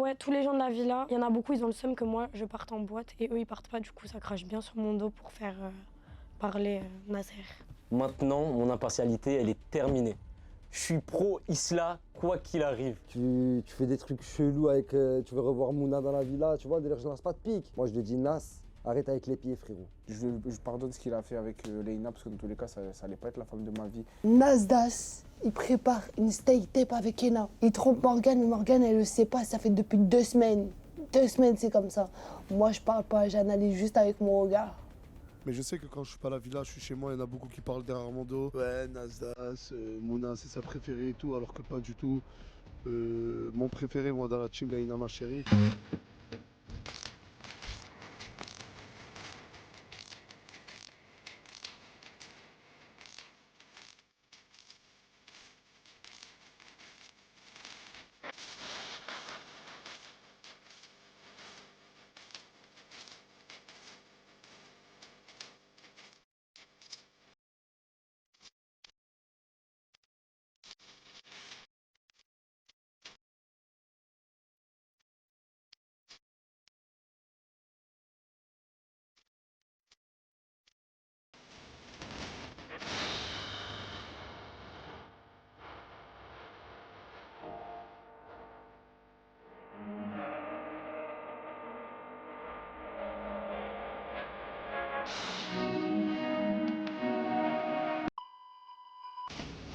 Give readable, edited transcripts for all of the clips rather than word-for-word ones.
ouais, tous les gens de la villa, il y en a beaucoup, ils ont le seum que moi, je parte en boîte et eux, ils partent pas. Du coup, ça crache bien sur mon dos pour faire parler Nasser. Maintenant, mon impartialité, elle est terminée. Je suis pro Isla, quoi qu'il arrive. Tu fais des trucs chelous avec... tu veux revoir Mouna dans la villa, tu vois, d'ailleurs je lance pas de pique. Moi je lui dis Nas, arrête avec les pieds frérot. Je pardonne ce qu'il a fait avec Leïna parce que dans tous les cas, ça allait pas être la femme de ma vie. Nasdas, il prépare une steak tape avec Ena. Il trompe Morgane, mais Morgane elle le sait pas, ça fait depuis 2 semaines. 2 semaines c'est comme ça. Moi je parle pas, j'analyse juste avec mon regard. Mais je sais que quand je suis pas à la villa, je suis chez moi, il y en a beaucoup qui parlent derrière mon dos. Ouais, Nasdas, Mouna, c'est sa préférée et tout, alors que pas du tout. Mon préféré, moi, dans la team Leïna, ma chérie.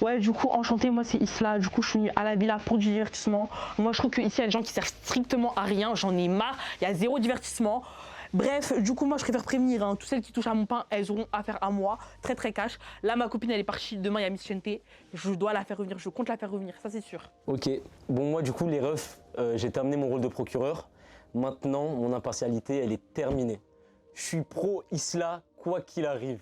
Ouais, du coup, enchantée, moi c'est Isla. Du coup, je suis venue à la villa pour du divertissement. Moi, je trouve qu'ici, il y a des gens qui servent strictement à rien. J'en ai marre. Il y a zéro divertissement. Bref, du coup, moi, je préfère prévenir. Toutes celles qui touchent à mon pain, elles auront affaire à moi. Très, très cash. Là, ma copine, elle est partie. Demain, il y a Miss Chente. Je dois la faire revenir. Je compte la faire revenir. Ça, c'est sûr. Ok, bon moi du coup les refs, j'ai terminé mon rôle de procureur. Maintenant, mon impartialité, elle est terminée. Je suis pro Isla, quoi qu'il arrive.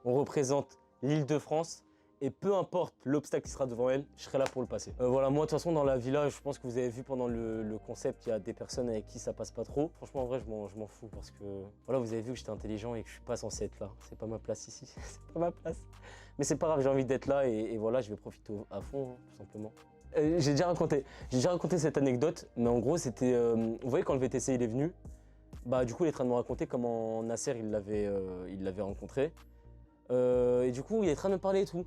On représente l'Île-de-France et peu importe l'obstacle qui sera devant elle, je serai là pour le passer. Voilà, moi de toute façon dans la villa, je pense que vous avez vu pendant le concept, il y a des personnes avec qui ça passe pas trop. Franchement en vrai, je m'en fous parce que voilà, vous avez vu que j'étais intelligent et que je suis pas censé être là. C'est pas ma place ici, c'est pas ma place. Mais c'est pas grave, j'ai envie d'être là et voilà, je vais profiter à fond, hein, tout simplement. J'ai déjà raconté cette anecdote, mais en gros c'était, vous voyez quand le VTC il est venu, bah du coup il est en train de me raconter comment Nasser il l'avait rencontré, et du coup il est en train de me parler et tout,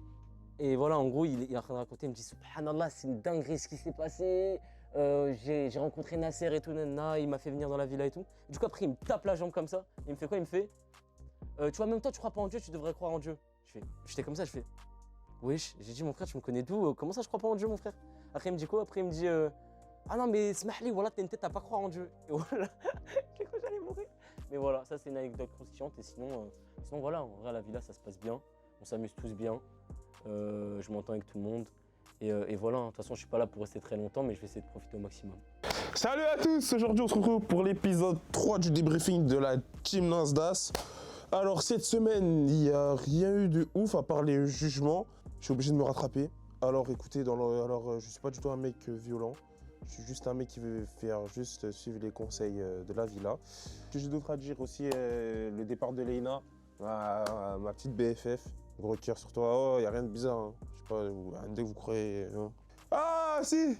et voilà en gros il est en train de raconter, il me dit subhanallah c'est une dinguerie ce qui s'est passé, j'ai rencontré Nasser et tout, nana, il m'a fait venir dans la villa et tout, du coup après il me tape la jambe comme ça, il me fait quoi, il me fait, tu vois même toi tu crois pas en Dieu, tu devrais croire en Dieu. J'étais comme ça, je fais, wesh, j'ai dit mon frère tu me connais d'où, comment ça je crois pas en Dieu mon frère? Après il me dit quoi? Après il me dit ah non mais smahli, voilà t'as une tête à pas croire en Dieu. Et voilà, j'ai cru que j'allais mourir. Mais voilà, ça c'est une anecdote croustillante et sinon voilà, en vrai à la villa ça se passe bien, on s'amuse tous bien, je m'entends avec tout le monde et voilà, de toute façon je suis pas là pour rester très longtemps mais je vais essayer de profiter au maximum. Salut à tous, aujourd'hui on se retrouve pour l'épisode 3 du débriefing de la team Nasdas. Alors cette semaine il n'y a rien eu de ouf à part les jugements, je suis obligé de me rattraper. Alors écoutez, je suis pas du tout un mec violent, je suis juste un mec qui veut faire juste suivre les conseils de la villa. Ce que j'ai d'autre à dire aussi, le départ de Leïna, ma petite BFF, gros cœur sur toi, oh y a rien de bizarre, hein. Je sais pas, dès que vous croyez, hein. Ah si,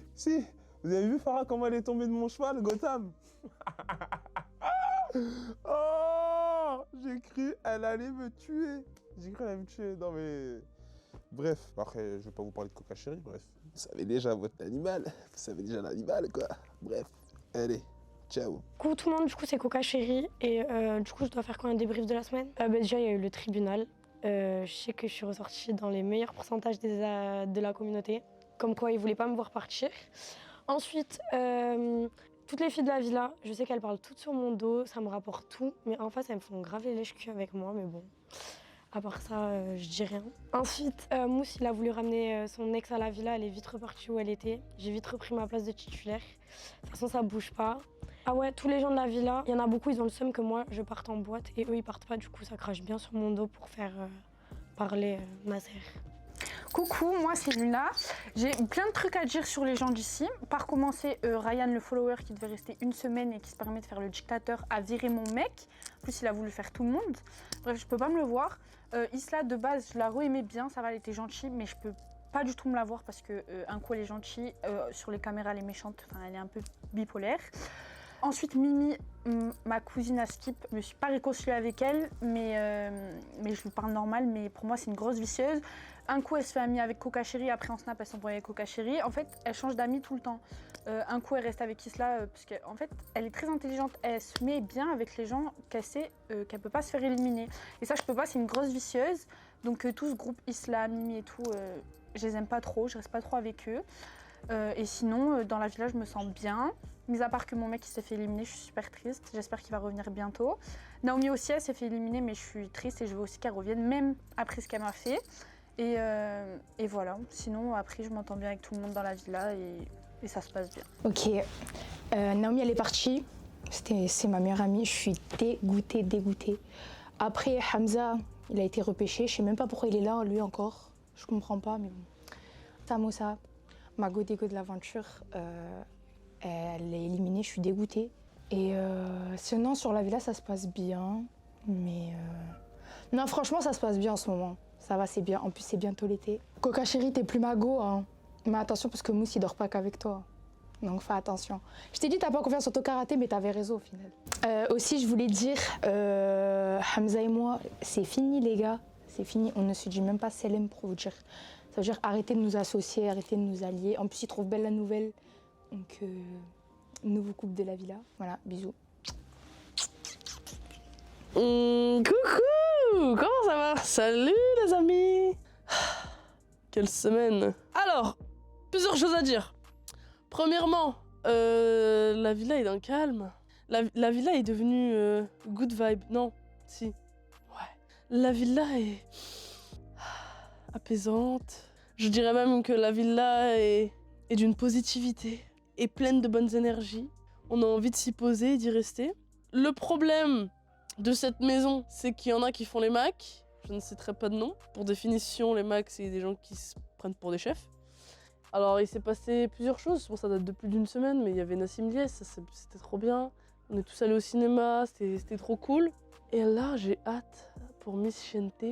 vous avez vu Farah comment elle est tombée de mon cheval, Gotham? Oh, j'ai cru elle allait me tuer, non mais... Bref, après, je vais pas vous parler de Coca Chérie, bref. Vous savez déjà votre animal, vous savez déjà l'animal, quoi. Bref, allez, ciao. Coucou tout le monde, du coup c'est Coca Chérie et du coup je dois faire quoi, un débrief de la semaine? Déjà il y a eu le tribunal, je sais que je suis ressortie dans les meilleurs pourcentages de la communauté, comme quoi ils voulaient pas me voir partir. Ensuite, toutes les filles de la villa, je sais qu'elles parlent toutes sur mon dos, ça me rapporte tout, mais en face elles me font grave les lèches-culs avec moi, mais bon. À part ça, je dis rien. Ensuite, Mousse, il a voulu ramener son ex à la villa. Elle est vite repartie où elle était. J'ai vite repris ma place de titulaire. De toute façon, ça bouge pas. Ah ouais, tous les gens de la villa, il y en a beaucoup, ils ont le seum que moi, je parte en boîte. Et eux, ils partent pas. Du coup, ça crache bien sur mon dos pour faire parler Nasser. Coucou, moi c'est Luna. J'ai plein de trucs à dire sur les gens d'ici. Par commencer, Ryan, le follower qui devait rester une semaine et qui se permet de faire le dictateur, a viré mon mec. En plus, il a voulu faire tout le monde. Bref, je peux pas me le voir. Isla, de base, je la re-aimais bien, ça va, elle était gentille, mais je peux pas du tout me la voir parce que un coup elle est gentille, sur les caméras elle est méchante, enfin elle est un peu bipolaire. Ensuite Mimi, ma cousine à Skip, je me suis pas réconciliée avec elle, mais je lui parle normal, mais pour moi c'est une grosse vicieuse. Un coup elle se fait amie avec Coca Chéri, après en snap elle s'embrouille avec Coca Chéri. En fait elle change d'amis tout le temps. Un coup elle reste avec Isla parce qu'en fait elle est très intelligente, elle se met bien avec les gens qu'elle sait qu'elle peut pas se faire éliminer. Et ça je peux pas, c'est une grosse vicieuse. Donc tout ce groupe Isla, Mimi et tout, je les aime pas trop, je reste pas trop avec eux. Et sinon dans la villa je me sens bien. Mis à part que mon mec il s'est fait éliminer, je suis super triste. J'espère qu'il va revenir bientôt. Naomi aussi, elle s'est fait éliminer, mais je suis triste et je veux aussi qu'elle revienne, même après ce qu'elle m'a fait. Et voilà. Sinon, après, je m'entends bien avec tout le monde dans la villa et ça se passe bien. Ok. Naomi, elle est partie. C'est ma meilleure amie. Je suis dégoûtée. Après, Hamza, il a été repêché. Je sais même pas pourquoi il est là, lui encore. Je comprends pas, mais bon. Samoussa, ma go de l'aventure. Elle est éliminée, je suis dégoûtée. Et sinon, sur la villa, ça se passe bien. Mais non, franchement, ça se passe bien en ce moment. Ça va, c'est bien. En plus, c'est bientôt l'été. Coca Chéri, t'es plus ma go, hein. Mais attention, parce que Mousse, il dort pas qu'avec toi. Donc, fais attention. Je t'ai dit, t'as pas confiance en ton karaté, mais t'avais raison au final. Aussi, je voulais dire, Hamza et moi, c'est fini, les gars. C'est fini. On ne se dit même pas Selem pour vous dire. Ça veut dire arrêtez de nous associer, arrêtez de nous allier. En plus, il trouve belle la nouvelle. Donc, nouveau couple de la villa. Voilà, bisous. Coucou! Comment ça va? Salut les amis! Quelle semaine! Alors, plusieurs choses à dire. Premièrement, la villa est d'un calme. La villa est devenue good vibe. Non, si. Ouais. La villa est apaisante. Je dirais même que la villa est d'une positivité. Et pleine de bonnes énergies. On a envie de s'y poser et d'y rester. Le problème de cette maison, c'est qu'il y en a qui font les Macs. Je ne citerai pas de nom. Pour définition, les Macs, c'est des gens qui se prennent pour des chefs. Alors, il s'est passé plusieurs choses. Bon, ça date de plus d'une semaine, mais il y avait Nassim Lies, c'était trop bien. On est tous allés au cinéma, c'était trop cool. Et là, j'ai hâte pour Miss Chente.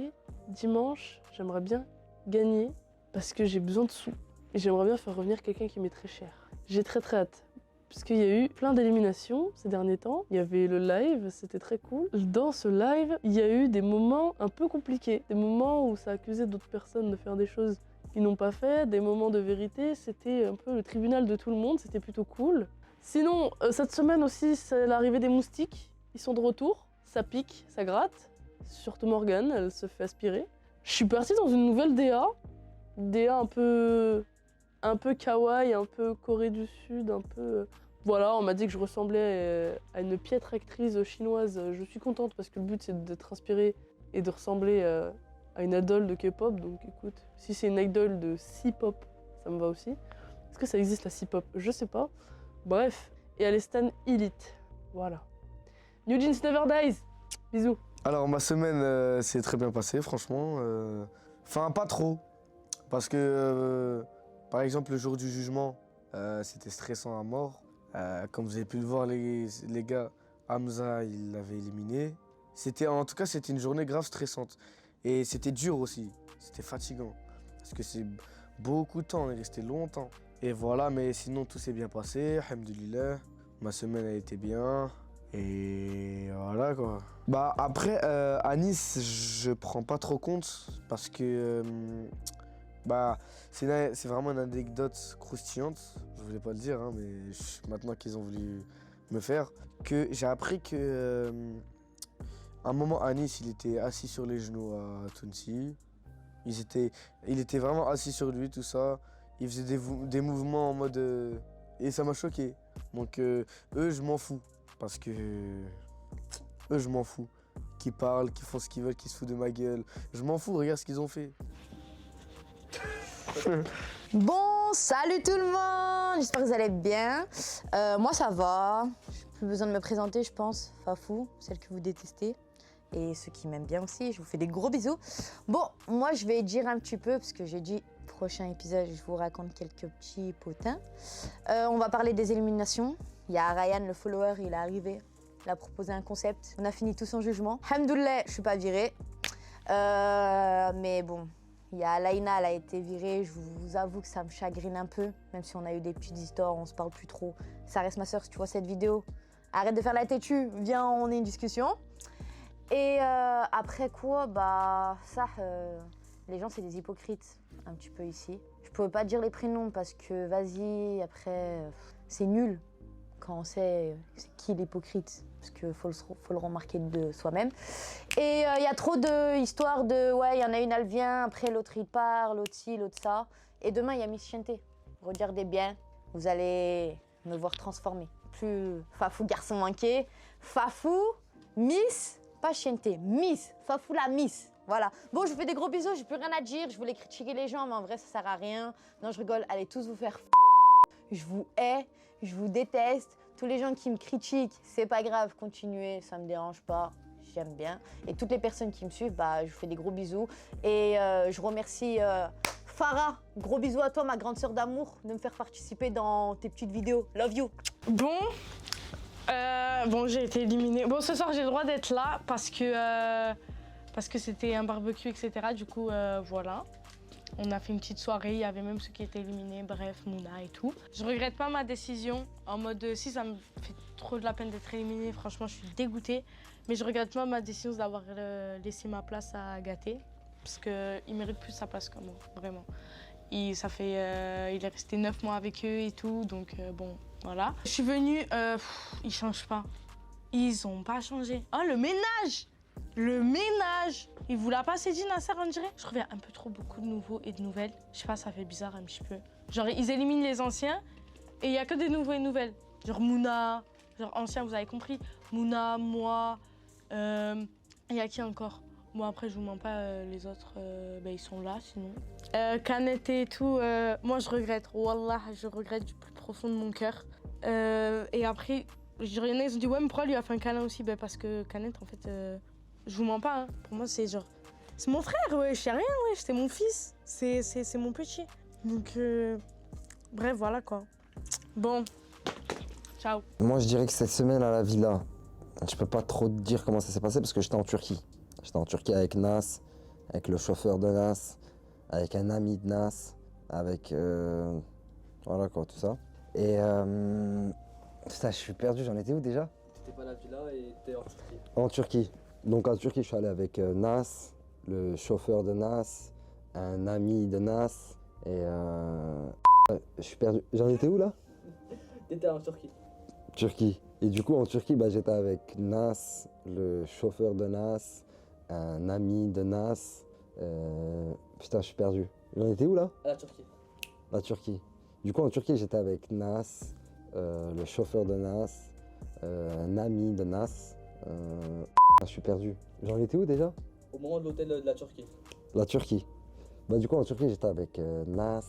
Dimanche, j'aimerais bien gagner parce que j'ai besoin de sous. Et j'aimerais bien faire revenir quelqu'un qui m'est très cher. J'ai très hâte, puisqu'il y a eu plein d'éliminations ces derniers temps. Il y avait le live, c'était très cool. Dans ce live, il y a eu des moments un peu compliqués. Des moments où ça accusait d'autres personnes de faire des choses qu'ils n'ont pas fait. Des moments de vérité, c'était un peu le tribunal de tout le monde, c'était plutôt cool. Sinon, cette semaine aussi, c'est l'arrivée des moustiques. Ils sont de retour, ça pique, ça gratte. Surtout Morgane, elle se fait aspirer. Je suis partie dans une nouvelle DA. DA un peu kawaii, un peu Corée du Sud, un peu... Voilà, on m'a dit que je ressemblais à une piètre actrice chinoise. Je suis contente parce que le but c'est d'être inspirée et de ressembler à une idole de K-pop. Donc écoute, si c'est une idole de C-pop, ça me va aussi. Est-ce que ça existe la C-pop? Je sais pas. Bref, et elle est stan Elite. Voilà. New Jeans Never Dies. Bisous. Alors ma semaine s'est très bien passée, franchement. Enfin, pas trop. Parce que... Par exemple, le jour du jugement, c'était stressant à mort. Comme vous avez pu le voir, les gars, Hamza, il l'avait éliminé. En tout cas, c'était une journée grave stressante. Et c'était dur aussi, c'était fatigant. Parce que c'est beaucoup de temps, on est resté longtemps. Et voilà, mais sinon, tout s'est bien passé, alhamdoulilah. Ma semaine a été bien. Et voilà quoi. Bah après, à Nice, je prends pas trop compte parce que... Bah, c'est vraiment une anecdote croustillante, je voulais pas le dire, hein, mais maintenant qu'ils ont voulu me faire, que j'ai appris que un moment à Nice, il était assis sur les genoux à Tounsi, il était vraiment assis sur lui, tout ça, il faisait des mouvements en mode... et ça m'a choqué, donc eux, je m'en fous, parce que... eux, je m'en fous, qu'ils parlent, qu'ils font ce qu'ils veulent, qu'ils se foutent de ma gueule, je m'en fous, regarde ce qu'ils ont fait. Bon, salut tout le monde, j'espère que vous allez bien. Moi ça va, j'ai plus besoin de me présenter je pense, Fafou, celle que vous détestez. Et ceux qui m'aiment bien aussi, je vous fais des gros bisous. Bon, moi je vais dire un petit peu, parce que j'ai dit prochain épisode, je vous raconte quelques petits potins. On va parler des éliminations. Il y a Ryan, le follower, il est arrivé, il a proposé un concept. On a fini tout son jugement. Alhamdoulilah, je suis pas virée. Mais bon, Il y a Laïna, elle a été virée. Je vous avoue que ça me chagrine un peu. Même si on a eu des petites histoires, on se parle plus trop. Ça reste ma soeur si tu vois cette vidéo. Arrête de faire la têtue, viens, on ait une discussion. Et après quoi, bah ça, les gens c'est des hypocrites un petit peu ici. Je pouvais pas dire les prénoms parce que vas-y, après, c'est nul quand on sait c'est qui l'hypocrite. Parce qu'il faut le remarquer de soi-même. Et il y a trop d'histoires de ouais, il y en a une, elle vient, après l'autre il part, l'autre ci, l'autre ça. Et demain, il y a Miss Chienté. Regardez bien, vous allez me voir transformer. Plus Fafou garçon manqué, Fafou, Miss, pas Chienté, Miss, Fafou la Miss. Voilà. Bon, je vous fais des gros bisous, j'ai plus rien à dire. Je voulais critiquer les gens, mais en vrai, ça sert à rien. Non, je rigole, allez tous vous faire Je vous hais, je vous déteste. Tous les gens qui me critiquent, c'est pas grave, continuez, ça me dérange pas, j'aime bien. Et toutes les personnes qui me suivent, bah, je vous fais des gros bisous. Et je remercie Farah, gros bisous à toi, ma grande sœur d'amour, de me faire participer dans tes petites vidéos. Love you. Bon, j'ai été éliminée. Bon, ce soir, j'ai le droit d'être là parce que c'était un barbecue, etc. Du coup, voilà. On a fait une petite soirée, il y avait même ceux qui étaient éliminés, bref, Mouna et tout. Je regrette pas ma décision, en mode si ça me fait trop de la peine d'être éliminée, franchement je suis dégoûtée. Mais je regrette pas ma décision d'avoir laissé ma place à Gaté, parce qu'il mérite plus sa place que moi, vraiment. Il est resté 9 mois avec eux et tout, donc bon, voilà. Je suis venue, ils changent pas. Ils ont pas changé. Oh, le ménage! Le ménage! Il vous l'a pas assez dit, Nasser, on dirait? Je reviens un peu trop beaucoup de nouveaux et de nouvelles. Je sais pas, ça fait bizarre un petit peu. Genre, ils éliminent les anciens et il y a que des nouveaux et nouvelles. Genre Mouna, genre ancien, vous avez compris. Mouna, moi, il y a qui encore? Moi, après, je vous mens pas, les autres, ils sont là, sinon. Canette et tout, moi, je regrette. Wallah, je regrette du plus profond de mon cœur. Et après, il y en a, ils ont dit, ouais, mais pourquoi lui a fait un câlin aussi? Parce que Canette, en fait, je vous mens pas, hein. Pour moi, c'est genre... C'est mon frère, ouais, je sais rien, ouais, c'est mon fils. C'est mon petit. Donc, bref, voilà, quoi. Bon, ciao. Moi, je dirais que cette semaine à la villa, je peux pas trop te dire comment ça s'est passé parce que j'étais en Turquie. J'étais en Turquie avec Nas, avec le chauffeur de Nas, avec un ami de Nas, avec... voilà, quoi, tout ça. Et... Putain, je suis perdu, j'en étais où déjà? T'étais pas à la villa et t'es en Turquie. En Turquie. Donc en Turquie, je suis allé avec Nas, le chauffeur de Nas, un ami de Nas et je suis perdu. J'en étais où là? T'étais en Turquie. Turquie. Et du coup en Turquie, j'étais avec Nas, le chauffeur de Nas, un ami de Nas. Putain, je suis perdu. J'en étais où là? À la Turquie. La Turquie. Du coup en Turquie, j'étais avec Nas, le chauffeur de Nas, un ami de Nas. Je suis perdu. J'en étais où déjà? Au moment de l'hôtel de la Turquie. La Turquie. Du coup en Turquie j'étais avec Nas,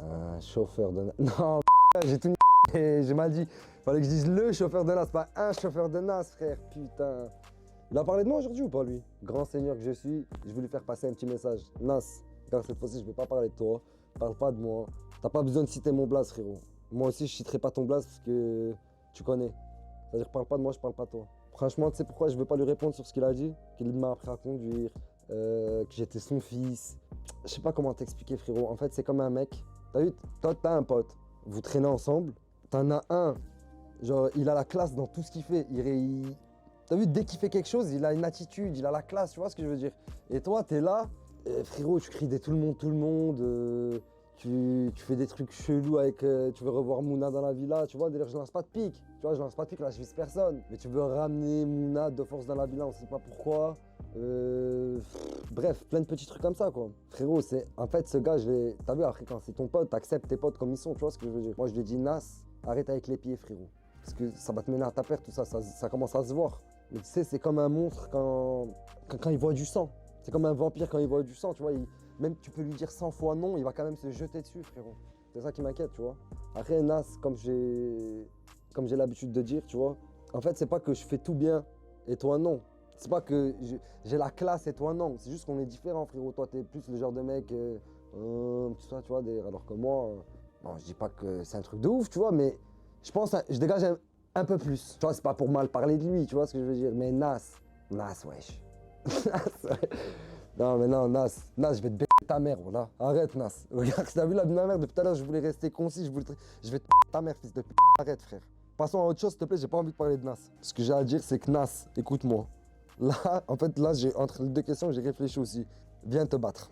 un chauffeur de Nas. Non, j'ai tout j'ai mal dit. Fallait que je dise le chauffeur de Nas, pas un chauffeur de Nas, frère. Putain. Il a parlé de moi aujourd'hui ou pas lui? Grand seigneur que je suis, je veux lui faire passer un petit message. Nas, car cette fois-ci je vais pas parler de toi. Parle pas de moi. T'as pas besoin de citer mon blaze, frérot. Moi aussi je citerai pas ton blaze parce que tu connais. C'est-à-dire parle pas de moi, je parle pas de toi. Franchement, tu sais pourquoi je veux pas lui répondre sur ce qu'il a dit? Qu'il m'a appris à conduire, que j'étais son fils. Je sais pas comment t'expliquer, frérot. En fait, c'est comme un mec. T'as vu, toi, t'as un pote. Vous traînez ensemble. T'en as un. Genre, il a la classe dans tout ce qu'il fait. T'as vu, dès qu'il fait quelque chose, il a une attitude, il a la classe, tu vois ce que je veux dire? Et toi, t'es là, frérot, tu cries des tout le monde. Tu fais des trucs chelous avec... tu veux revoir Mouna dans la villa, tu vois, d'ailleurs je lance pas de pique. Tu vois, je lance pas de pique, là je vise personne. Mais tu veux ramener Mouna de force dans la villa, on sait pas pourquoi. Bref, plein de petits trucs comme ça, quoi. Frérot, en fait, ce gars, t'as vu, après, quand c'est ton pote, t'acceptes tes potes comme ils sont, tu vois ce que je veux dire? Moi, je lui ai dit, Nas, arrête avec les pieds, frérot. Parce que ça va te mener à ta perte, tout ça, ça commence à se voir. Mais tu sais, c'est comme un monstre quand il voit du sang. C'est comme un vampire quand il voit du sang, tu vois. Même tu peux lui dire 100 fois non, il va quand même se jeter dessus, frérot. C'est ça qui m'inquiète, tu vois. Après, Nas, comme j'ai l'habitude de dire, tu vois, en fait, c'est pas que je fais tout bien et toi non. C'est pas que j'ai la classe et toi non. C'est juste qu'on est différents, frérot. Toi, t'es plus le genre de mec, tout ça, tu vois, alors que moi, bon, je dis pas que c'est un truc de ouf, tu vois, mais je pense, je dégage un peu plus. Tu vois, c'est pas pour mal parler de lui, tu vois ce que je veux dire. Mais Nas, wesh. Nas, ouais. Non, mais non, Nas, je vais te baiser, ta mère, voilà. Arrête, Nas. Regarde, t'as vu la vie de ma mère, depuis tout à l'heure, je voulais rester concis, je vais te ta mère, fils de p. Arrête, frère. Passons à autre chose, s'il te plaît, j'ai pas envie de parler de Nas. Ce que j'ai à dire, c'est que Nas, écoute-moi. Là, en fait, là, entre les deux questions, j'ai réfléchi aussi. Viens te battre.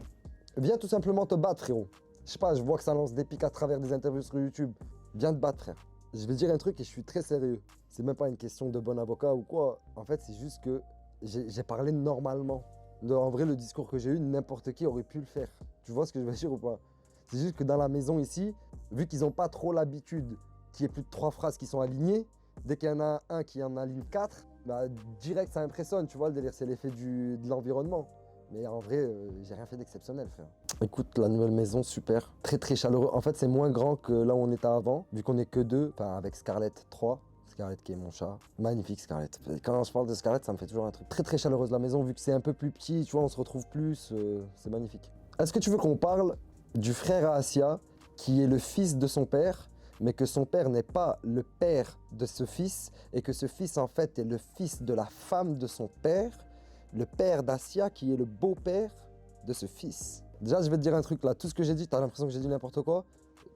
Viens tout simplement te battre, frérot. Je sais pas, je vois que ça lance des pics à travers des interviews sur YouTube. Viens te battre, frère. Je vais dire un truc et je suis très sérieux. C'est même pas une question de bon avocat ou quoi. En fait, c'est juste que j'ai parlé normalement. En vrai, le discours que j'ai eu, n'importe qui aurait pu le faire. Tu vois ce que je veux dire ou pas? C'est juste que dans la maison ici, vu qu'ils n'ont pas trop l'habitude qu'il y ait plus de 3 phrases qui sont alignées, dès qu'il y en a un qui en aligne 4, bah, direct ça impressionne, tu vois, le délire, c'est l'effet de l'environnement. Mais en vrai, j'ai rien fait d'exceptionnel, frère. Écoute, la nouvelle maison, super. Très très chaleureux. En fait, c'est moins grand que là où on était avant, vu qu'on est que 2, enfin avec Scarlett 3. Scarlett qui est mon chat. Magnifique Scarlett. Quand je parle de Scarlett, ça me fait toujours un truc. Très très chaleureuse la maison, vu que c'est un peu plus petit, tu vois, on se retrouve plus. C'est magnifique. Est-ce que tu veux qu'on parle du frère à Asia, qui est le fils de son père, mais que son père n'est pas le père de ce fils, et que ce fils en fait est le fils de la femme de son père, le père d'Asia qui est le beau-père de ce fils. Déjà, je vais te dire un truc là, tout ce que j'ai dit, t'as l'impression que j'ai dit n'importe quoi,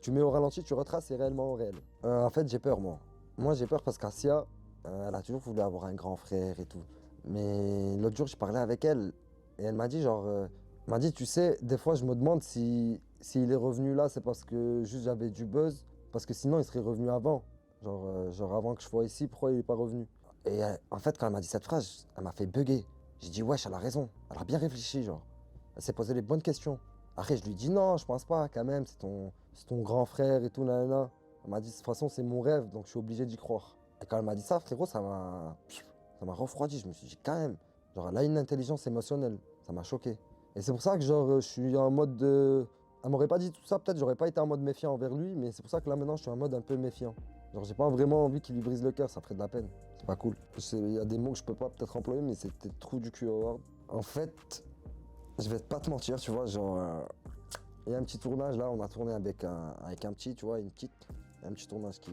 tu mets au ralenti, tu retraces, c'est réellement réel. En fait, j'ai peur, moi. Moi, j'ai peur parce qu'Asia, elle a toujours voulu avoir un grand frère et tout. Mais l'autre jour, je parlais avec elle, et elle m'a dit genre, elle m'a dit, tu sais, des fois, je me demande s'il est revenu là, c'est parce que juste j'avais du buzz, parce que sinon, il serait revenu avant. Genre avant que je sois ici, pourquoi il n'est pas revenu? Et en fait, quand elle m'a dit cette phrase, elle m'a fait bugger. J'ai dit, wesh, elle a raison. Elle a bien réfléchi, genre. Elle s'est posé les bonnes questions. Après, je lui dis, non, je pense pas, quand même, c'est ton grand frère et tout, nanana. Elle m'a dit, de toute façon, c'est mon rêve, donc je suis obligé d'y croire. Et quand elle m'a dit ça, frérot, ça m'a refroidi. Je me suis dit, quand même, genre, elle a une intelligence émotionnelle. Ça m'a choqué. Et c'est pour ça que, genre, je suis en mode de... Elle m'aurait pas dit tout ça, peut-être j'aurais pas été en mode méfiant envers lui, mais c'est pour ça que là, maintenant, je suis en mode un peu méfiant. Genre, j'ai pas vraiment envie qu'il lui brise le cœur, ça ferait de la peine. C'est pas cool. Il y a des mots que je peux pas peut-être employer, mais c'était trou du cul Howard. En fait, je vais pas te mentir, tu vois, genre, il y a un petit tournage là, on a tourné avec un petit, tu vois, un petit tournage qui...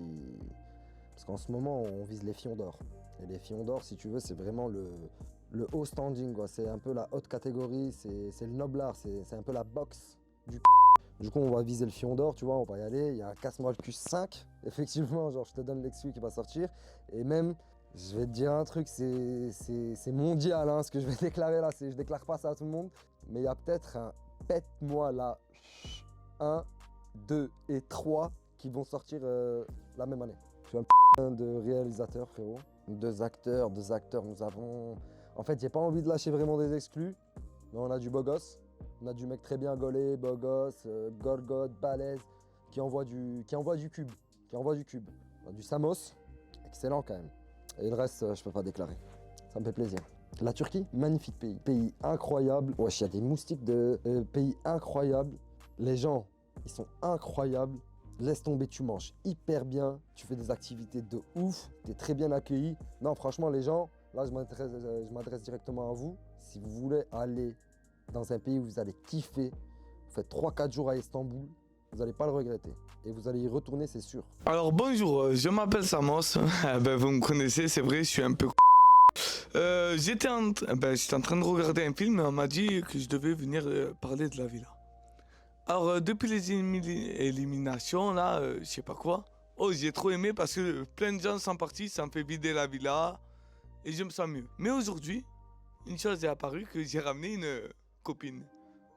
Parce qu'en ce moment, on vise les Fions d'Or. Et les Fions d'Or, si tu veux, c'est vraiment le haut standing, quoi. C'est un peu la haute catégorie, c'est le noble art, c'est un peu la boxe du Du coup, on va viser le Fion d'Or, tu vois, on va y aller. Il y a un Casse-moi le cul 5, effectivement, genre je te donne l'exclu qui va sortir. Et même, je vais te dire un truc, c'est mondial, hein, ce que je vais déclarer là. Je déclare pas ça à tout le monde, mais il y a peut-être un pète-moi là 1, 2 et 3 qui vont sortir la même année. Je suis un de réalisateur, frérot. Deux acteurs, nous avons... En fait, j'ai pas envie de lâcher vraiment des exclus, mais on a du beau gosse. On a du mec très bien gaulé, beau gosse, gorgote, balèze, qui envoie du cube. On a du Samos, excellent quand même. Et le reste, je peux pas déclarer. Ça me fait plaisir. La Turquie, magnifique pays. Pays incroyable. Wesh, il y a des moustiques de pays incroyables. Les gens, ils sont incroyables. Laisse tomber, tu manges hyper bien. Tu fais des activités de ouf. Tu es très bien accueilli. Non, franchement, les gens, là, je m'adresse directement à vous. Si vous voulez aller dans un pays où vous allez kiffer, vous faites 3-4 jours à Istanbul, vous n'allez pas le regretter. Et vous allez y retourner, c'est sûr. Alors bonjour, je m'appelle Samos. Vous me connaissez, c'est vrai, je suis un peu... J'étais en train de regarder un film et on m'a dit que je devais venir parler de la villa. Alors depuis les éliminations, là, je sais pas quoi, j'ai trop aimé parce que plein de gens sont partis, ça me fait vider la villa et je me sens mieux. Mais aujourd'hui, une chose est apparue, que j'ai ramené une copine.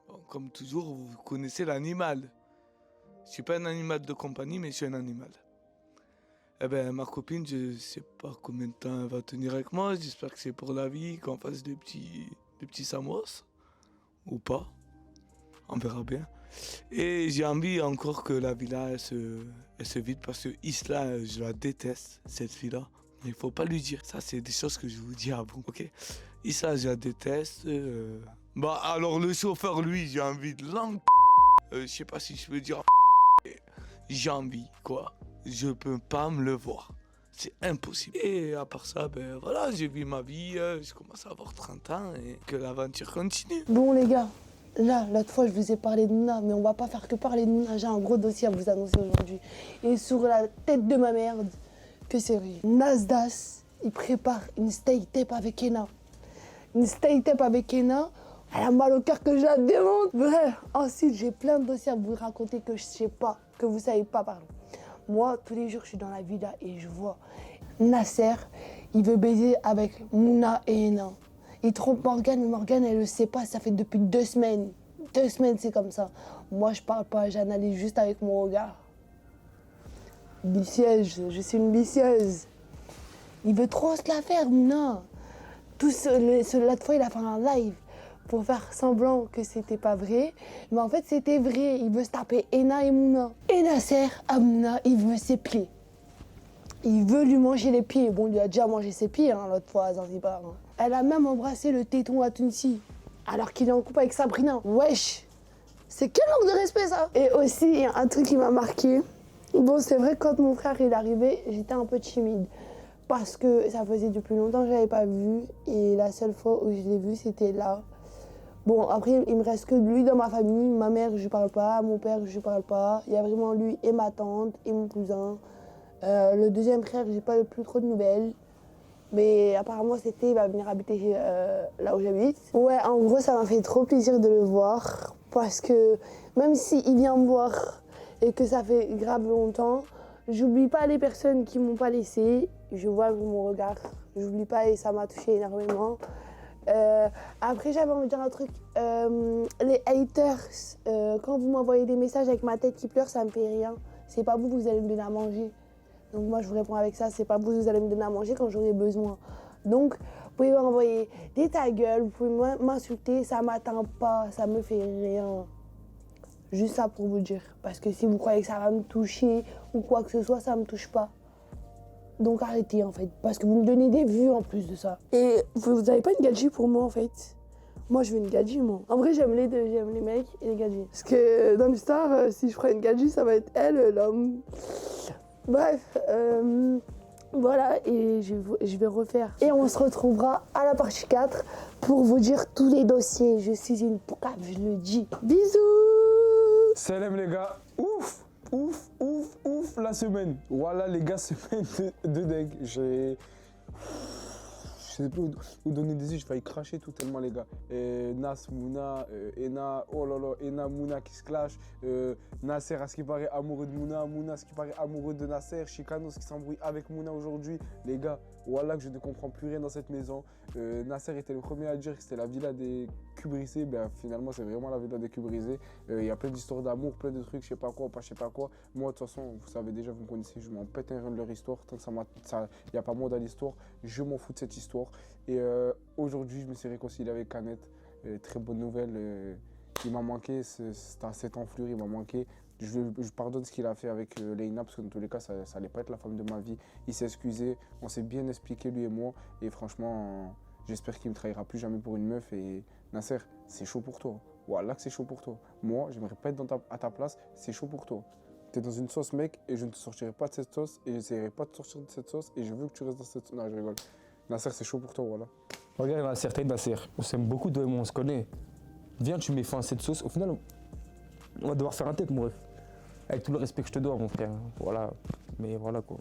Bon, comme toujours, vous connaissez l'animal. Je suis pas un animal de compagnie, mais je suis un animal. Eh ben, ma copine, je sais pas combien de temps elle va tenir avec moi. J'espère que c'est pour la vie, qu'on fasse des petits samos. Ou pas. On verra bien. Et j'ai envie encore que la villa, elle se vide parce que Isla, je la déteste, cette fille-là. Mais il faut pas lui dire. Ça, c'est des choses que je vous dis à vous, ok? Isla, je la déteste. Bah, alors le chauffeur, lui, j'ai envie de je sais pas si je peux dire j'ai envie, quoi. Je peux pas me le voir. C'est impossible. Et à part ça, ben voilà, j'ai vu ma vie, je commence à avoir 30 ans et que l'aventure continue. Bon les gars, là, l'autre fois je vous ai parlé de Nouna, mais on va pas faire que parler de Nouna. J'ai un gros dossier à vous annoncer aujourd'hui. Et sur la tête de ma merde, que c'est vrai. Nasdas, il prépare une stay tape avec Ena. Une stay tape avec Ena, Elle a mal au cœur que je la démonte. Bref, ensuite, j'ai plein de dossiers à vous raconter que je sais pas, que vous savez pas, pardon. Moi, tous les jours, je suis dans la villa et je vois Nasser, il veut baiser avec Mouna et Ena. Il trompe Morgane, mais Morgane, elle le sait pas, ça fait depuis 2 semaines. 2 semaines, c'est comme ça. Moi, je parle pas, j'analyse juste avec mon regard. Vicieuse, je suis une vicieuse. Il veut trop se la faire, Mouna. L'autre fois, il a fait un live pour faire semblant que c'était pas vrai. Mais en fait, c'était vrai. Il veut se taper Ena et Mouna. Et Nasser, à Mouna, il veut ses pieds. Il veut lui manger les pieds. Bon, il lui a déjà mangé ses pieds l'autre fois à Zanzibar. Elle a même embrassé le téton à Tunsi, alors qu'il est en couple avec Sabrina. Wesh, c'est quel manque de respect ça. Et aussi, il y a un truc qui m'a marqué. Bon, c'est vrai que quand mon frère est arrivé, j'étais un peu timide. Parce que ça faisait depuis longtemps que je l'avais pas vu. Et la seule fois où je l'ai vu, c'était là. Bon, après, il me reste que lui dans ma famille. Ma mère, je lui parle pas. Mon père, je lui parle pas. Il y a vraiment lui et ma tante et mon cousin. Le deuxième frère, j'ai pas plus trop de nouvelles. Mais apparemment, il va venir habiter là où j'habite. Ouais, en gros, ça m'a fait trop plaisir de le voir. Parce que même s'il vient me voir et que ça fait grave longtemps, j'oublie pas les personnes qui m'ont pas laissé. Je vois mon regard. J'oublie pas et ça m'a touché énormément. Après, j'avais envie de dire un truc. Les haters, quand vous m'envoyez des messages avec ma tête qui pleure, ça me fait rien. C'est pas vous allez me donner à manger. Donc moi, je vous réponds avec ça. C'est pas vous allez me donner à manger quand j'aurai besoin. Donc, vous pouvez m'envoyer des ta gueule, vous pouvez m'insulter. Ça m'atteint pas, ça me fait rien. Juste ça pour vous dire. Parce que si vous croyez que ça va me toucher ou quoi que ce soit, ça me touche pas. Donc arrêtez en fait, parce que vous me donnez des vues en plus de ça. Et vous avez pas une gadget pour moi en fait. Moi je veux une gadget moi. En vrai j'aime les deux, j'aime les mecs et les gadgets. Parce que dans l'histoire, si je prends une gadget, ça va être elle, l'homme. Bref, voilà, et je vais refaire. Et on se retrouvera à la partie 4 pour vous dire tous les dossiers. Je suis une poucave, je le dis. Bisous. Salam les gars, ouf la semaine. Voilà les gars, semaine de dingue. Je sais plus où donner des yeux, j'ai failli cracher tout tellement les gars. Nas, Mouna, Ena, oh là là, Ena, Mouna qui se clash. Nasser à ce qui paraît amoureux de Mouna, Mouna à ce qui paraît amoureux de Nasser, Chicanos qui s'embrouille avec Mouna aujourd'hui. Les gars, voilà que je ne comprends plus rien dans cette maison. Nasser était le premier à dire que c'était la villa des culs brisés. Ben finalement c'est vraiment la villa des culs brisés. Il y a plein d'histoires d'amour, plein de trucs, je sais pas quoi, pas je sais pas quoi. Moi de toute façon, vous savez déjà, vous me connaissez, je m'en pète un rein de leur histoire. Tant que il n'y a pas moi dans l'histoire, je m'en fous de cette histoire. Et aujourd'hui je me suis réconcilié avec Canette. Très bonne nouvelle. Il m'a manqué, cet enflure, il m'a manqué. Je pardonne ce qu'il a fait avec Leïna, parce que dans tous les cas, ça n'allait pas être la femme de ma vie. Il s'est excusé, on s'est bien expliqué, lui et moi. Et franchement, j'espère qu'il ne me trahira plus jamais pour une meuf. Et Nasser, c'est chaud pour toi. Voilà que c'est chaud pour toi. Moi, j'aimerais pas être à ta place, c'est chaud pour toi. Tu es dans une sauce, mec, et je ne te sortirai pas de cette sauce, et j'essaierai pas de sortir de cette sauce, et je veux que tu restes dans cette sauce. Non, je rigole. Nasser, c'est chaud pour toi, voilà. Regarde Nasser, t'as Nasser. On s'aime beaucoup, toi et moi, on se connaît. Viens, tu mets fin à cette sauce. Au final, on va devoir faire un tête, mon ref. Avec tout le respect que je te dois, mon frère. Voilà. Mais voilà, quoi.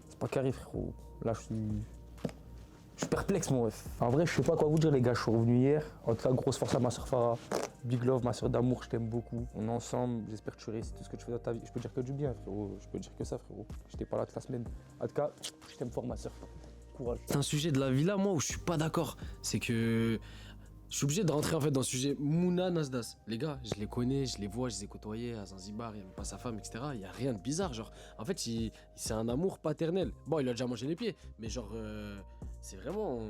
C'est pas carré, frérot. Là, je suis perplexe, mon ref. En vrai, je sais pas quoi vous dire, les gars. Je suis revenu hier. En tout cas, grosse force à ma soeur Farah. Big love, ma soeur d'amour, je t'aime beaucoup. On est ensemble. J'espère que tu réussis tout ce que tu fais dans ta vie. Je peux dire que du bien, frérot. Je peux dire que ça, frérot. J'étais pas là toute la semaine. En tout cas, je t'aime fort, ma soeur. Courage. C'est un sujet de la villa, moi, où je suis pas d'accord. C'est que je suis obligé de rentrer en fait dans le sujet Mouna Nasdas. Les gars, je les connais, je les vois, je les ai côtoyés à Zanzibar, il aime pas sa femme, etc. Il y a rien de bizarre, genre. En fait, c'est un amour paternel. Bon, il a déjà mangé les pieds, mais genre, c'est vraiment,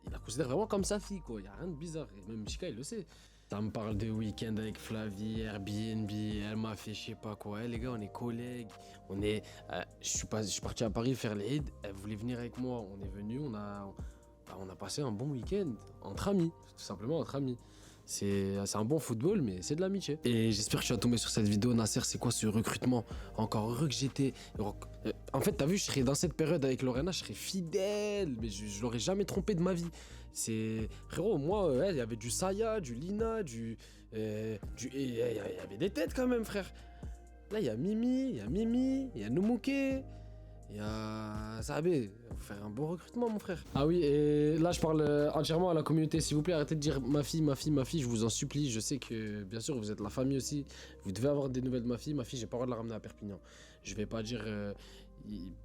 il la considère vraiment comme sa fille, quoi. Il y a rien de bizarre. Et même Chika, il le sait. Ça me parle de week-end avec Flavie, Airbnb, elle m'a fait je sais pas quoi. Les gars, on est collègues, on est. Je suis parti à Paris faire les Eid, elle voulait venir avec moi, on est venu, on a passé un bon week-end entre amis, tout simplement entre amis. C'est un bon football, mais c'est de l'amitié. Et j'espère que tu vas tomber sur cette vidéo, Nasser. C'est quoi ce recrutement? Encore heureux que j'étais. En fait, t'as vu, je serais dans cette période avec Lorena, je serais fidèle, mais je l'aurais jamais trompé de ma vie. Frérot, moi, il y avait du Saya, du Lina, il y avait des têtes quand même, frère. Là, il y a Mimi, il y a Noumouké, il Il y a Sabé, il faut faire un bon recrutement, mon frère. Ah oui, et là, je parle entièrement à la communauté. S'il vous plaît, arrêtez de dire ma fille, ma fille, ma fille. Je vous en supplie. Je sais que, bien sûr, vous êtes la famille aussi. Vous devez avoir des nouvelles de ma fille. Ma fille, j'ai pas le droit de la ramener à Perpignan. Je vais pas dire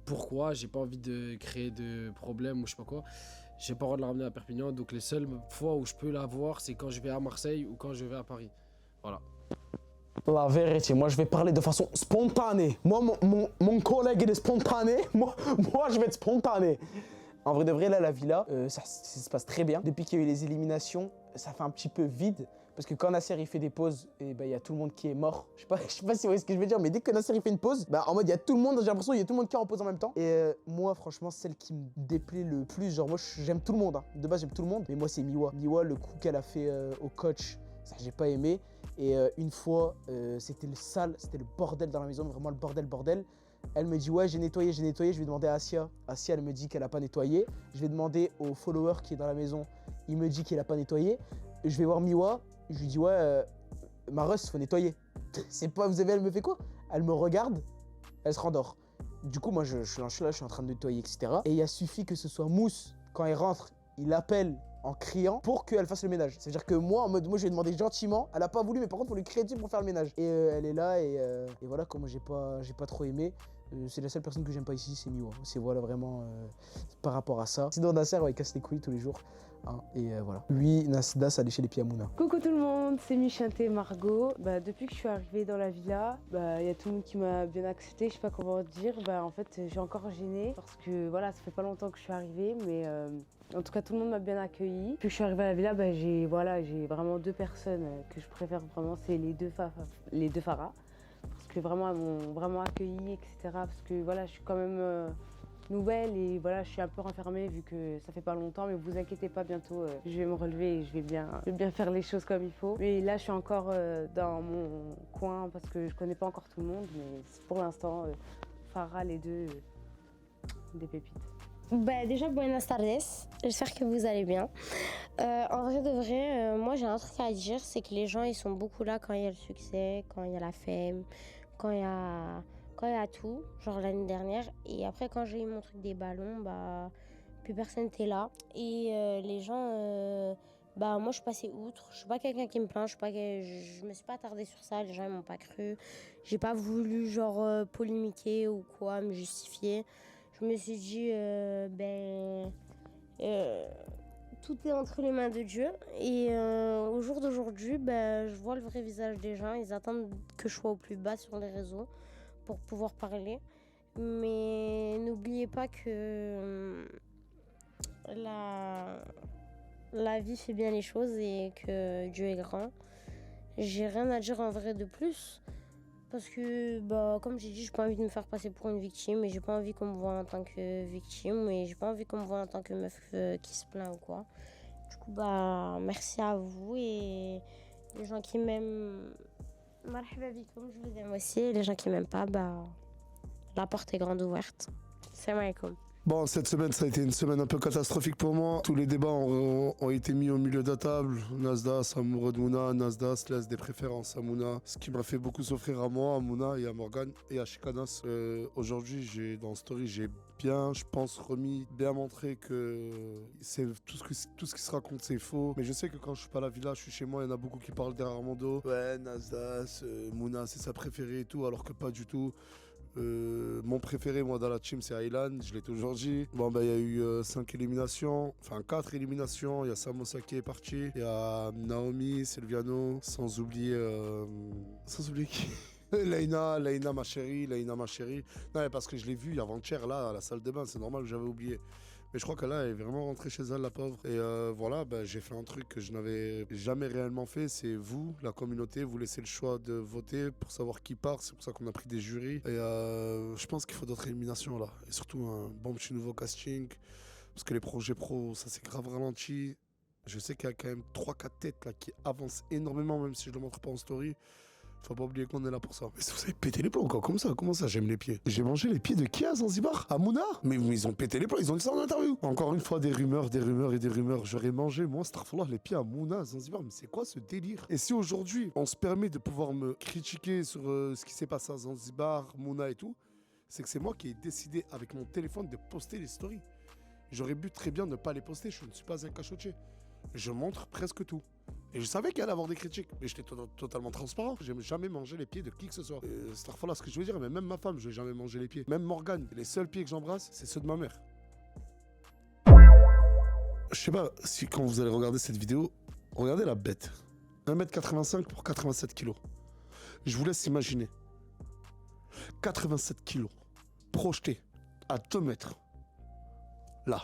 pourquoi. J'ai pas envie de créer de problèmes ou je sais pas quoi. J'ai pas le droit de la ramener à Perpignan. Donc, les seules fois où je peux la voir, c'est quand je vais à Marseille ou quand je vais à Paris. Voilà. La vérité, moi je vais parler de façon spontanée. Moi, mon collègue il est spontané. Moi, je vais être spontané. En vrai de vrai, là, la villa, ça se passe très bien. Depuis qu'il y a eu les éliminations, ça fait un petit peu vide. Parce que quand Nasser il fait des pauses, il y a tout le monde qui est mort. Je sais pas si vous voyez ce que je veux dire, mais dès que Nasser il fait une pause, en mode il y a tout le monde, j'ai l'impression qu'il y a tout le monde qui est en pause en même temps. Et moi, franchement, celle qui me déplaît le plus, genre moi j'aime tout le monde. Hein. De base, j'aime tout le monde, mais moi c'est Miwa. Miwa, le coup qu'elle a fait au coach, ça j'ai pas aimé. Et une fois, c'était le sale, c'était le bordel dans la maison, vraiment le bordel. Elle me dit ouais j'ai nettoyé, je vais demander à Asia. Asia elle me dit qu'elle a pas nettoyé. Je vais demander au follower qui est dans la maison, il me dit qu'il a pas nettoyé. Je vais voir Miwa, je lui dis ouais ma Russ faut nettoyer. C'est pas, vous avez, elle me fait quoi? Elle me regarde, elle se rendort. Du coup moi je suis là, je suis en train de nettoyer etc. Et il a suffi que ce soit Mousse, quand il rentre, il appelle en criant pour qu'elle fasse le ménage. C'est-à-dire que moi, en mode, moi je lui ai demandé gentiment, elle a pas voulu, mais par contre, faut lui créer dessus pour faire le ménage. Et elle est là, et voilà, comme moi j'ai pas trop aimé. C'est la seule personne que j'aime pas ici, c'est Miwa. C'est voilà vraiment par rapport à ça. Sinon, Nasser, il casse les couilles tous les jours. Hein, et voilà. Lui, Nasdas a léché les pieds à Mouna. Coucou tout le monde, c'est Michinté Margot. Depuis que je suis arrivée dans la villa, y a tout le monde qui m'a bien accepté, je sais pas comment dire. En fait, j'ai encore gêné parce que voilà, ça fait pas longtemps que je suis arrivée, mais en tout cas, tout le monde m'a bien accueillie. Depuis que je suis arrivée à la villa, j'ai vraiment deux personnes que je préfère vraiment, c'est les deux Farah. Parce que vraiment, elles m'ont vraiment accueillie, etc. Parce que voilà, je suis quand même nouvelle et voilà, je suis un peu renfermée vu que ça fait pas longtemps. Mais vous inquiétez pas, bientôt, je vais me relever et je vais bien faire les choses comme il faut. Mais là, je suis encore dans mon coin parce que je connais pas encore tout le monde. Mais pour l'instant, Farah, les deux, des pépites. Déjà, buenas tardes. J'espère que vous allez bien. En vrai de vrai, moi j'ai un truc à dire, c'est que les gens ils sont beaucoup là quand il y a le succès, quand il y a la fame, quand il y a tout, genre l'année dernière. Et après quand j'ai eu mon truc des ballons, plus personne n'était là. Et les gens, moi je suis passée outre. Je suis pas quelqu'un qui me plaint, je me suis pas attardée sur ça, les gens ils m'ont pas cru. J'ai pas voulu genre polémiquer ou quoi, me justifier. Je me suis dit, tout est entre les mains de Dieu. Et au jour d'aujourd'hui, je vois le vrai visage des gens. Ils attendent que je sois au plus bas sur les réseaux pour pouvoir parler. Mais n'oubliez pas que la vie fait bien les choses et que Dieu est grand. J'ai rien à dire en vrai de plus. Parce que, comme j'ai dit, j'ai pas envie de me faire passer pour une victime et j'ai pas envie qu'on me voit en tant que victime et j'ai pas envie qu'on me voit en tant que meuf qui se plaint ou quoi. Du coup, merci à vous et les gens qui m'aiment, marhaba bikoum, je vous aime aussi. Et les gens qui m'aiment pas, la porte est grande ouverte. Salam alaikum. Bon, cette semaine, ça a été une semaine un peu catastrophique pour moi. Tous les débats ont été mis au milieu de la table. Nasdas, amoureux de Mouna, Nasdas laisse des préférences à Mouna. Ce qui m'a fait beaucoup souffrir à moi, à Mouna et à Morgan et à Chikanas. Aujourd'hui, dans Story, j'ai bien, je pense, bien montré que c'est tout ce qui se raconte, c'est faux. Mais je sais que quand je suis pas à la villa, je suis chez moi, il y en a beaucoup qui parlent derrière mon dos. Ouais, Nasdas, Mouna, c'est sa préférée et tout, alors que pas du tout. Mon préféré, moi, dans la team, c'est Aylan, je l'ai toujours dit. Il y a eu 4 éliminations. Il y a Samosa qui est parti. Il y a Naomi, Silviano, sans oublier qui Leïna, ma chérie. Non, mais parce que je l'ai vue avant-hier, là, à la salle de bain, c'est normal que j'avais oublié. Mais je crois qu'elle est vraiment rentrée chez elle, la pauvre. Et j'ai fait un truc que je n'avais jamais réellement fait. C'est vous, la communauté, vous laissez le choix de voter pour savoir qui part. C'est pour ça qu'on a pris des jurys. Et je pense qu'il faut d'autres éliminations là. Et surtout un bon petit nouveau casting. Parce que les projets pro, ça s'est grave ralenti. Je sais qu'il y a quand même 3-4 têtes là qui avancent énormément, même si je ne le montre pas en story. Faut pas oublier qu'on est là pour ça. Mais vous avez pété les plombs quoi, comment ça j'aime les pieds. J'ai mangé les pieds de qui à Zanzibar? À Mouna? Mais ils ont pété les plombs, ils ont dit ça en interview. Encore une fois des rumeurs. J'aurais mangé moi, starfallah, les pieds à Mouna, à Zanzibar. Mais c'est quoi ce délire? Et si aujourd'hui on se permet de pouvoir me critiquer sur ce qui s'est passé à Zanzibar, Mouna et tout, c'est que c'est moi qui ai décidé avec mon téléphone de poster les stories. J'aurais pu très bien ne pas les poster, je ne suis pas un cachotier. Je montre presque tout. Et je savais qu'il allait avoir des critiques, mais j'étais totalement transparent. J'ai jamais mangé les pieds de qui que ce soit. C'est là ce que je veux dire, mais même ma femme, je n'ai jamais mangé les pieds. Même Morgane, les seuls pieds que j'embrasse, c'est ceux de ma mère. Je sais pas si quand vous allez regarder cette vidéo, regardez la bête. 1m85 pour 87 kg. Je vous laisse imaginer. 87 kg, projeté à 2 mètres. Là.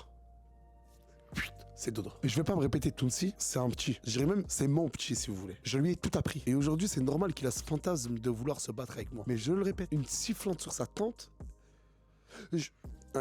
C'est dodo. Et je vais pas me répéter, Tounsi, c'est un petit. Je dirais même, c'est mon petit si vous voulez. Je lui ai tout appris. Et aujourd'hui, c'est normal qu'il a ce fantasme de vouloir se battre avec moi. Mais je le répète, une sifflante sur sa tente.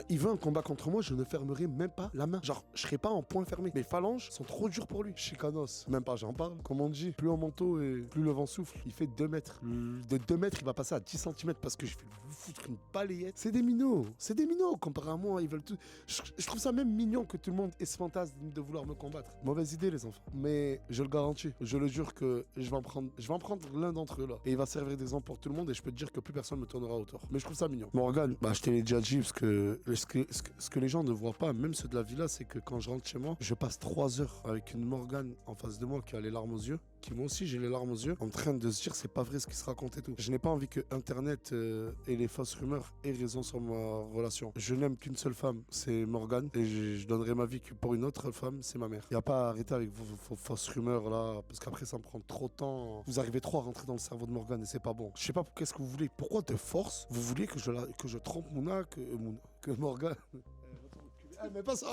Il veut un combat contre moi, je ne fermerai même pas la main. Genre, je serai pas en point fermé. Mes phalanges sont trop dures pour lui. Chicanos, même pas, j'en parle. Comme on dit, plus en manteau et plus le vent souffle. Il fait 2 mètres. De 2 mètres, il va passer à 10 cm parce que je vais lui foutre une balayette. C'est des minots. C'est des minots. Comparé à moi, ils veulent tout. Je trouve ça même mignon que tout le monde ait ce fantasme de vouloir me combattre. Mauvaise idée, les enfants. Mais je le garantis. Je le jure que je vais en prendre l'un d'entre eux là. Et il va servir d'exemple pour tout le monde et je peux te dire que plus personne me tournera autour. Mais je trouve ça mignon. Morgane, bah, je t'ai déjà dit parce que ce que les gens ne voient pas, même ceux de la villa, c'est que quand je rentre chez moi, je passe 3 heures avec une Morgane en face de moi qui a les larmes aux yeux, qui moi aussi j'ai les larmes aux yeux, en train de se dire c'est pas vrai ce qui se raconte et tout. Je n'ai pas envie que Internet et les fausses rumeurs aient raison sur ma relation. Je n'aime qu'une seule femme, c'est Morgane, et je donnerai ma vie que pour une autre femme, c'est ma mère. Il n'y a pas à arrêter avec vos fausses rumeurs là, parce qu'après ça me prend trop de temps. Vous arrivez trop à rentrer dans le cerveau de Morgane et c'est pas bon. Je sais pas qu'est-ce que vous voulez, pourquoi de force vous voulez que je trompe Mouna, que Morgane. Mais pas ça.